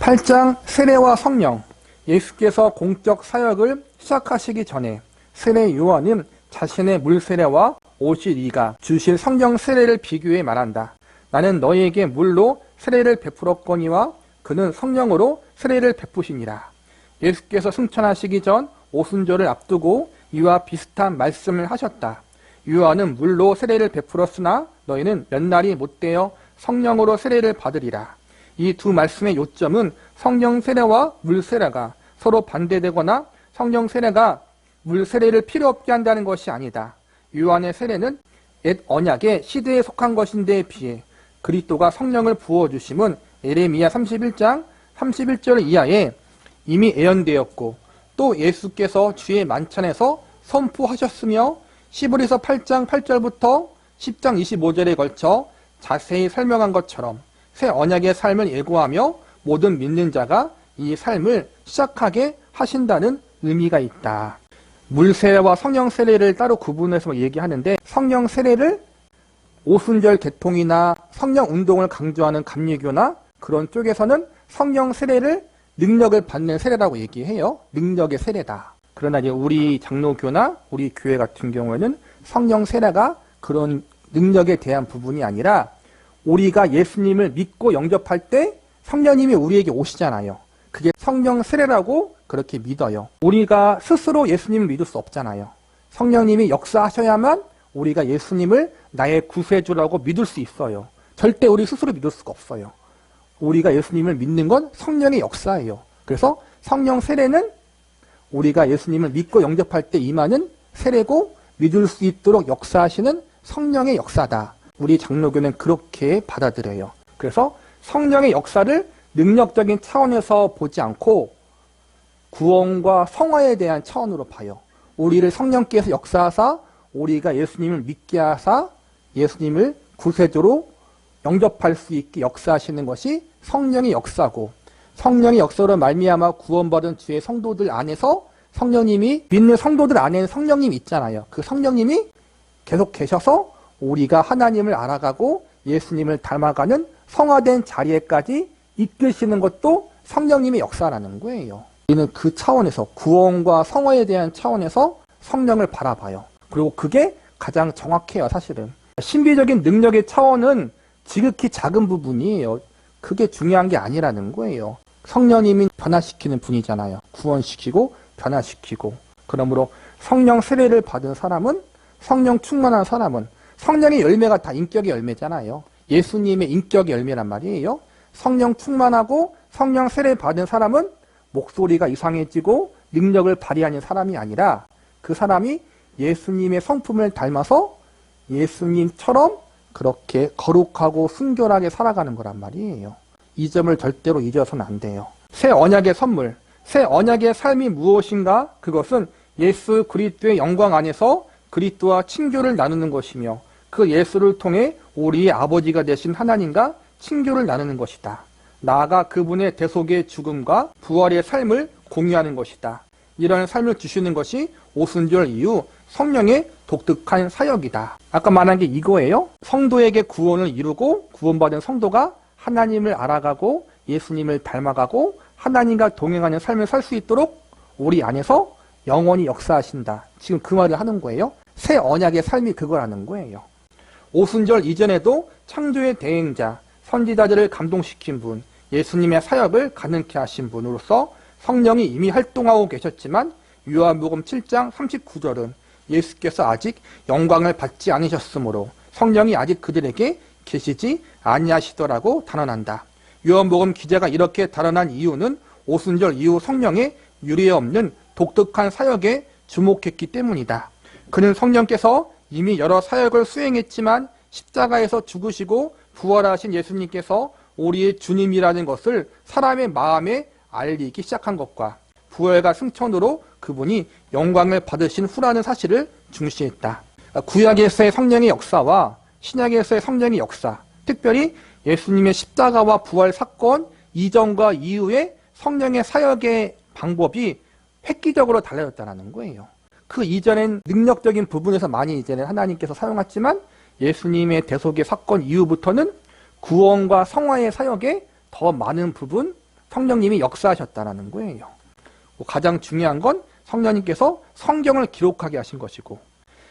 8장 세례와 성령. 예수께서 공적 사역을 시작하시기 전에 세례 요한은 자신의 물 세례와 오실 이가 주실 성령 세례를 비교해 말한다. 나는 너희에게 물로 세례를 베풀었거니와 그는 성령으로 세례를 베푸시니라. 예수께서 승천하시기 전 오순절을 앞두고 이와 비슷한 말씀을 하셨다. 요한은 물로 세례를 베풀었으나 너희는 몇 날이 못되어 성령으로 세례를 받으리라. 이 두 말씀의 요점은 성령 세례와 물 세례가 서로 반대되거나 성령 세례가 물 세례를 필요 없게 한다는 것이 아니다. 요한의 세례는 옛 언약의 시대에 속한 것인데에 비해 그리스도가 성령을 부어주심은 예레미야 31장 31절 이하에 이미 예언되었고 또 예수께서 주의 만찬에서 선포하셨으며 시브리서 8장 8절부터 10장 25절에 걸쳐 자세히 설명한 것처럼 새 언약의 삶을 예고하며 모든 믿는 자가 이 삶을 시작하게 하신다는 의미가 있다. 물 세례와 성령 세례를 따로 구분해서 얘기하는데 성령 세례를 오순절 개통이나 성령 운동을 강조하는 감리교나 그런 쪽에서는 성령 세례를 능력을 받는 세례라고 얘기해요. 능력의 세례다. 그러나 이제 우리 장로교나 우리 교회 같은 경우에는 성령 세례가 그런 능력에 대한 부분이 아니라 우리가 예수님을 믿고 영접할 때 성령님이 우리에게 오시잖아요. 그게 성령 세례라고 그렇게 믿어요. 우리가 스스로 예수님을 믿을 수 없잖아요. 성령님이 역사하셔야만 우리가 예수님을 나의 구세주라고 믿을 수 있어요. 절대 우리 스스로 믿을 수가 없어요. 우리가 예수님을 믿는 건 성령의 역사예요. 그래서 성령 세례는 우리가 예수님을 믿고 영접할 때 임하는 세례고 믿을 수 있도록 역사하시는 성령의 역사다. 우리 장로교는 그렇게 받아들여요. 그래서 성령의 역사를 능력적인 차원에서 보지 않고 구원과 성화에 대한 차원으로 봐요. 우리를 성령께서 역사하사 우리가 예수님을 믿게 하사 예수님을 구세주로 영접할 수 있게 역사하시는 것이 성령의 역사고 성령의 역사로 말미암아 구원받은 주의 성도들 안에서 성령님이 믿는 성도들 안에는 성령님이 있잖아요. 그 성령님이 계속 계셔서 우리가 하나님을 알아가고 예수님을 닮아가는 성화된 자리에까지 이끄시는 것도 성령님의 역사라는 거예요. 우리는 그 차원에서 구원과 성화에 대한 차원에서 성령을 바라봐요. 그리고 그게 가장 정확해요. 사실은 신비적인 능력의 차원은 지극히 작은 부분이에요. 그게 중요한 게 아니라는 거예요. 성령님이 변화시키는 분이잖아요. 구원시키고 변화시키고. 그러므로 성령 세례를 받은 사람은 성령 충만한 사람은 성령의 열매가 다 인격의 열매잖아요. 예수님의 인격의 열매란 말이에요. 성령 충만하고 성령 세례 받은 사람은 목소리가 이상해지고 능력을 발휘하는 사람이 아니라 그 사람이 예수님의 성품을 닮아서 예수님처럼 그렇게 거룩하고 순결하게 살아가는 거란 말이에요. 이 점을 절대로 잊어서는 안 돼요. 새 언약의 선물, 새 언약의 삶이 무엇인가? 그것은 예수 그리스도의 영광 안에서 그리스도와 친교를 나누는 것이며 그 예수를 통해 우리의 아버지가 되신 하나님과 친교를 나누는 것이다. 나아가 그분의 대속의 죽음과 부활의 삶을 공유하는 것이다. 이런 삶을 주시는 것이 오순절 이후 성령의 독특한 사역이다. 아까 말한 게 이거예요. 성도에게 구원을 이루고 구원받은 성도가 하나님을 알아가고 예수님을 닮아가고 하나님과 동행하는 삶을 살 수 있도록 우리 안에서 영원히 역사하신다. 지금 그 말을 하는 거예요. 새 언약의 삶이 그거라는 거예요. 오순절 이전에도 창조의 대행자, 선지자들을 감동시킨 분, 예수님의 사역을 가능케 하신 분으로서 성령이 이미 활동하고 계셨지만 요한복음 7장 39절은 예수께서 아직 영광을 받지 않으셨으므로 성령이 아직 그들에게 계시지 아니하시더라고 단언한다. 요한복음 기자가 이렇게 단언한 이유는 오순절 이후 성령의 유례없는 독특한 사역에 주목했기 때문이다. 그는 성령께서 이미 여러 사역을 수행했지만 십자가에서 죽으시고 부활하신 예수님께서 우리의 주님이라는 것을 사람의 마음에 알리기 시작한 것과 부활과 승천으로 그분이 영광을 받으신 후라는 사실을 중시했다. 구약에서의 성령의 역사와 신약에서의 성령의 역사, 특별히 예수님의 십자가와 부활 사건 이전과 이후의 성령의 사역의 방법이 획기적으로 달라졌다는 거예요. 그 이전엔 능력적인 부분에서 많이 이제는 하나님께서 사용했지만 예수님의 대속의 사건 이후부터는 구원과 성화의 사역에 더 많은 부분, 성령님이 역사하셨다라는 거예요. 가장 중요한 건 성령님께서 성경을 기록하게 하신 것이고,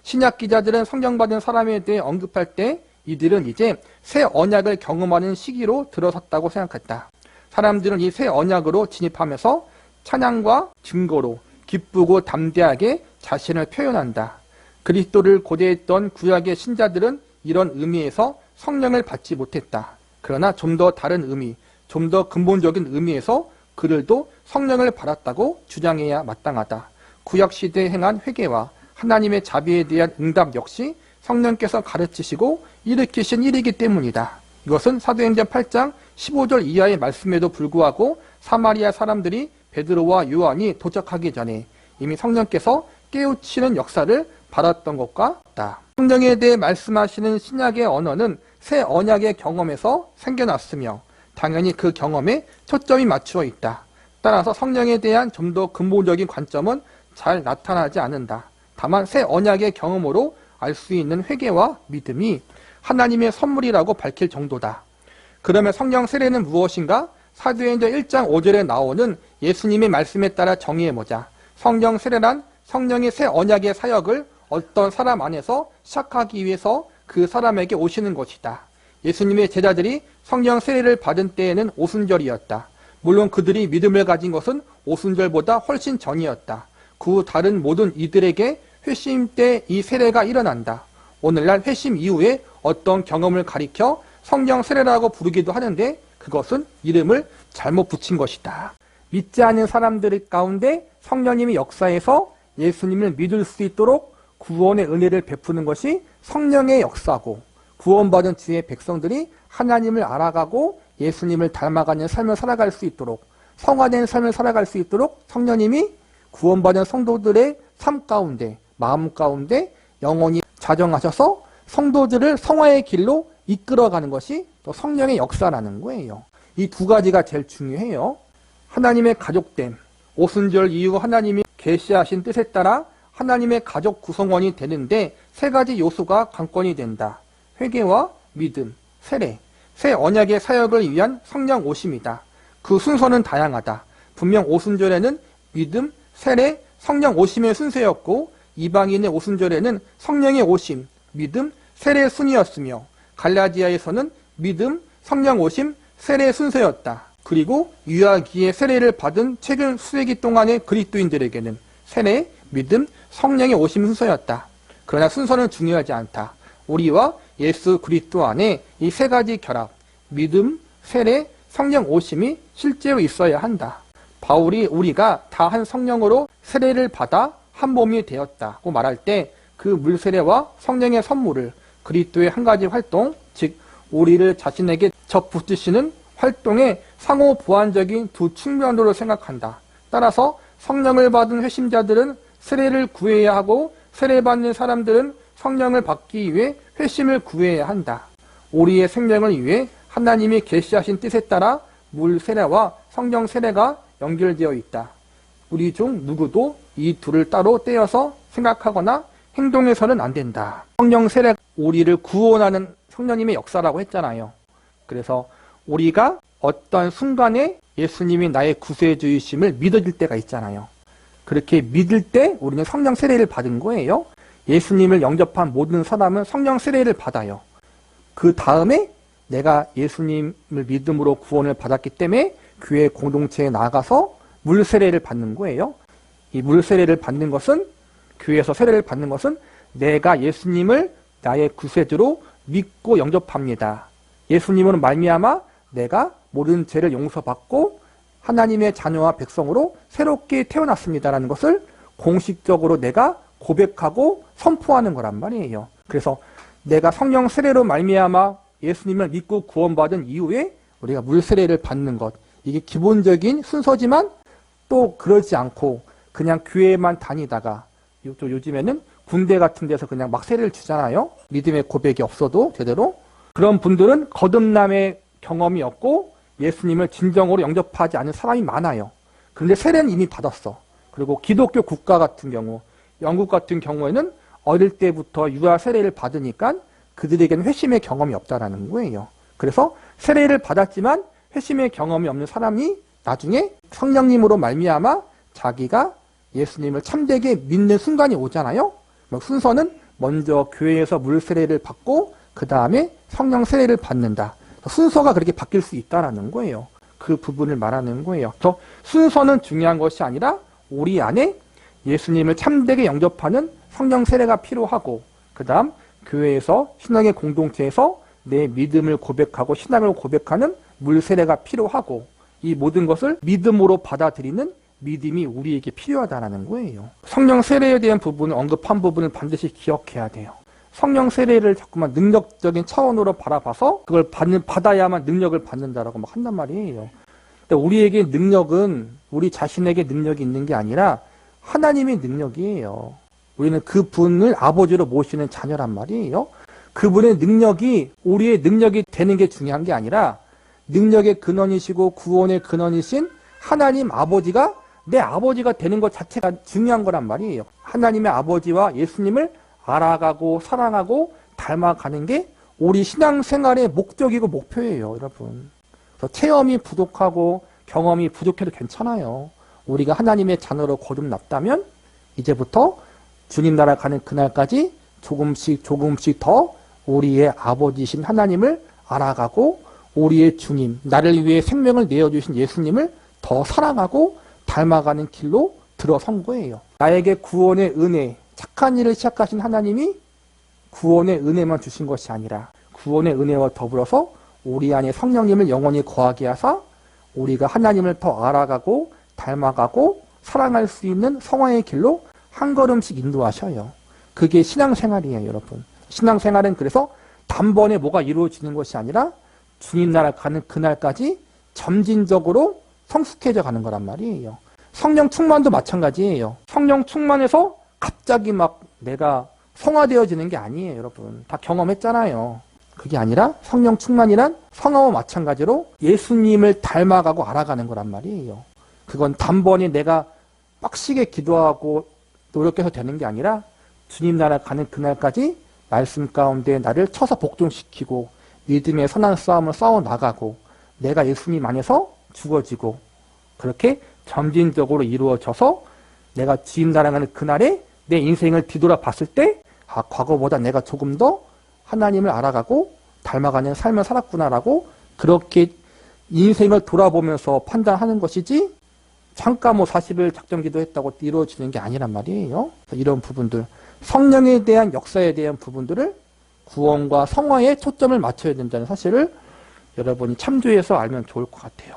신약 기자들은 성령 받은 사람에 대해 언급할 때 이들은 이제 새 언약을 경험하는 시기로 들어섰다고 생각했다. 사람들은 이 새 언약으로 진입하면서 찬양과 증거로 기쁘고 담대하게 자신을 표현한다. 그리스도를 고대했던 구약의 신자들은 이런 의미에서 성령을 받지 못했다. 그러나 좀 더 다른 의미, 좀 더 근본적인 의미에서 그들도 성령을 받았다고 주장해야 마땅하다. 구약시대에 행한 회개와 하나님의 자비에 대한 응답 역시 성령께서 가르치시고 일으키신 일이기 때문이다. 이것은 사도행전 8장 15절 이하의 말씀에도 불구하고 사마리아 사람들이 베드로와 요한이 도착하기 전에 이미 성령께서 깨우치는 역사를 받았던 것과 같다. 성령에 대해 말씀하시는 신약의 언어는 새 언약의 경험에서 생겨났으며 당연히 그 경험에 초점이 맞추어 있다. 따라서 성령에 대한 좀 더 근본적인 관점은 잘 나타나지 않는다. 다만 새 언약의 경험으로 알 수 있는 회개와 믿음이 하나님의 선물이라고 밝힐 정도다. 그러면 성령 세례는 무엇인가? 사도행전 1장 5절에 나오는 예수님의 말씀에 따라 정의해보자. 성령 세례란 성령이 새 언약의 사역을 어떤 사람 안에서 시작하기 위해서 그 사람에게 오시는 것이다. 예수님의 제자들이 성령 세례를 받은 때에는 오순절이었다. 물론 그들이 믿음을 가진 것은 오순절보다 훨씬 전이었다. 그 다른 모든 이들에게 회심 때 이 세례가 일어난다. 오늘날 회심 이후에 어떤 경험을 가리켜 성령 세례라고 부르기도 하는데 그것은 이름을 잘못 붙인 것이다. 믿지 않는 사람들 가운데 성령님이 역사해서 예수님을 믿을 수 있도록 구원의 은혜를 베푸는 것이 성령의 역사고, 구원받은 주의 백성들이 하나님을 알아가고 예수님을 닮아가는 삶을 살아갈 수 있도록, 성화된 삶을 살아갈 수 있도록 성령님이 구원받은 성도들의 삶 가운데, 마음 가운데 영원히 자정하셔서 성도들을 성화의 길로 이끌어가는 것이 또 성령의 역사라는 거예요. 이 두 가지가 제일 중요해요. 하나님의 가족됨, 오순절 이후 하나님이 계시하신 뜻에 따라 하나님의 가족 구성원이 되는데 세 가지 요소가 관건이 된다. 회개와 믿음, 세례, 새 언약의 사역을 위한 성령 오심이다. 그 순서는 다양하다. 분명 오순절에는 믿음, 세례, 성령 오심의 순서였고 이방인의 오순절에는 성령의 오심, 믿음, 세례 순이었으며 갈라디아에서는 믿음, 성령 오심, 세례 순서였다. 그리고 유아기의 세례를 받은 최근 수세기 동안의 그리스도인들에게는 세례, 믿음, 성령의 오심 순서였다. 그러나 순서는 중요하지 않다. 우리와 예수 그리스도 안에 이 세 가지 결합, 믿음, 세례, 성령 오심이 실제로 있어야 한다. 바울이 우리가 다 한 성령으로 세례를 받아 한 몸이 되었다고 말할 때 그 물세례와 성령의 선물을 그리스도의 한 가지 활동, 즉 우리를 자신에게 접붙이시는 활동의 상호 보완적인 두 측면으로 생각한다. 따라서 성령을 받은 회심자들은 세례를 구해야 하고 세례받는 사람들은 성령을 받기 위해 회심을 구해야 한다. 우리의 생명을 위해 하나님이 계시하신 뜻에 따라 물 세례와 성령 세례가 연결되어 있다. 우리 중 누구도 이 둘을 따로 떼어서 생각하거나 행동해서는 안 된다. 성령 세례, 우리를 구원하는 성령님의 역사라고 했잖아요. 그래서 우리가 어떤 순간에 예수님이 나의 구세주이심을 믿어질 때가 있잖아요. 그렇게 믿을 때 우리는 성령 세례를 받은 거예요. 예수님을 영접한 모든 사람은 성령 세례를 받아요. 그 다음에 내가 예수님을 믿음으로 구원을 받았기 때문에 교회 공동체에 나가서 물 세례를 받는 거예요. 이 물 세례를 받는 것은, 교회에서 세례를 받는 것은 내가 예수님을 나의 구세주로 믿고 영접합니다. 예수님으로 말미암아 내가 모든 죄를 용서받고 하나님의 자녀와 백성으로 새롭게 태어났습니다라는 것을 공식적으로 내가 고백하고 선포하는 거란 말이에요. 그래서 내가 성령 세례로 말미암아 예수님을 믿고 구원받은 이후에 우리가 물 세례를 받는 것, 이게 기본적인 순서지만 또 그러지 않고 그냥 교회만 다니다가, 또 요즘에는 군대 같은 데서 그냥 막 세례를 주잖아요. 믿음의 고백이 없어도 제대로. 그런 분들은 거듭남의 경험이 없고 예수님을 진정으로 영접하지 않은 사람이 많아요. 그런데 세례는 이미 받았어. 그리고 기독교 국가 같은 경우, 영국 같은 경우에는 어릴 때부터 유아 세례를 받으니까 그들에게는 회심의 경험이 없다라는 거예요. 그래서 세례를 받았지만 회심의 경험이 없는 사람이 나중에 성령님으로 말미암아 자기가 예수님을 참되게 믿는 순간이 오잖아요. 순서는 먼저 교회에서 물 세례를 받고 그 다음에 성령 세례를 받는다. 순서가 그렇게 바뀔 수 있다라는 거예요. 그 부분을 말하는 거예요. 저 순서는 중요한 것이 아니라 우리 안에 예수님을 참되게 영접하는 성령 세례가 필요하고, 그 다음 교회에서 신앙의 공동체에서 내 믿음을 고백하고 신앙을 고백하는 물 세례가 필요하고, 이 모든 것을 믿음으로 받아들이는 믿음이 우리에게 필요하다는 거예요. 성령 세례에 대한 부분을 언급한 부분을 반드시 기억해야 돼요. 성령 세례를 자꾸만 능력적인 차원으로 바라봐서 그걸 받아야만 능력을 받는다라고 막 한단 말이에요. 근데 우리에게 능력은 우리 자신에게 능력이 있는 게 아니라 하나님의 능력이에요. 우리는 그분을 아버지로 모시는 자녀란 말이에요. 그분의 능력이 우리의 능력이 되는 게 중요한 게 아니라 능력의 근원이시고 구원의 근원이신 하나님 아버지가 내 아버지가 되는 것 자체가 중요한 거란 말이에요. 하나님의 아버지와 예수님을 알아가고 사랑하고 닮아가는 게 우리 신앙생활의 목적이고 목표예요, 여러분. 그래서 체험이 부족하고 경험이 부족해도 괜찮아요. 우리가 하나님의 자녀로 거듭났다면 이제부터 주님 나라 가는 그날까지 조금씩 더 우리의 아버지신 하나님을 알아가고 우리의 주님, 나를 위해 생명을 내어주신 예수님을 더 사랑하고 닮아가는 길로 들어선 거예요. 나에게 구원의 은혜, 착한 일을 시작하신 하나님이 구원의 은혜만 주신 것이 아니라 구원의 은혜와 더불어서 우리 안에 성령님을 영원히 거하게 하사 우리가 하나님을 더 알아가고 닮아가고 사랑할 수 있는 성화의 길로 한 걸음씩 인도하셔요. 그게 신앙생활이에요, 여러분. 신앙생활은 그래서 단번에 뭐가 이루어지는 것이 아니라 주님 나라 가는 그날까지 점진적으로 성숙해져 가는 거란 말이에요. 성령 충만도 마찬가지예요. 성령 충만해서 갑자기 막 내가 성화되어지는 게 아니에요, 여러분. 다 경험했잖아요. 그게 아니라 성령 충만이란 성화와 마찬가지로 예수님을 닮아가고 알아가는 거란 말이에요. 그건 단번에 내가 빡시게 기도하고 노력해서 되는 게 아니라 주님 나라 가는 그날까지 말씀 가운데 나를 쳐서 복종시키고 믿음의 선한 싸움을 싸워 나가고 내가 예수님 안에서 죽어지고 그렇게 점진적으로 이루어져서 내가 주님 나라 가는 그날에 내 인생을 뒤돌아 봤을 때 과거보다 내가 조금 더 하나님을 알아가고 닮아가는 삶을 살았구나라고 그렇게 인생을 돌아보면서 판단하는 것이지 잠깐 40일 작정기도 했다고 이루어지는 게 아니란 말이에요. 이런 부분들, 성령에 대한 역사에 대한 부분들을 구원과 성화에 초점을 맞춰야 된다는 사실을 여러분이 참조해서 알면 좋을 것 같아요.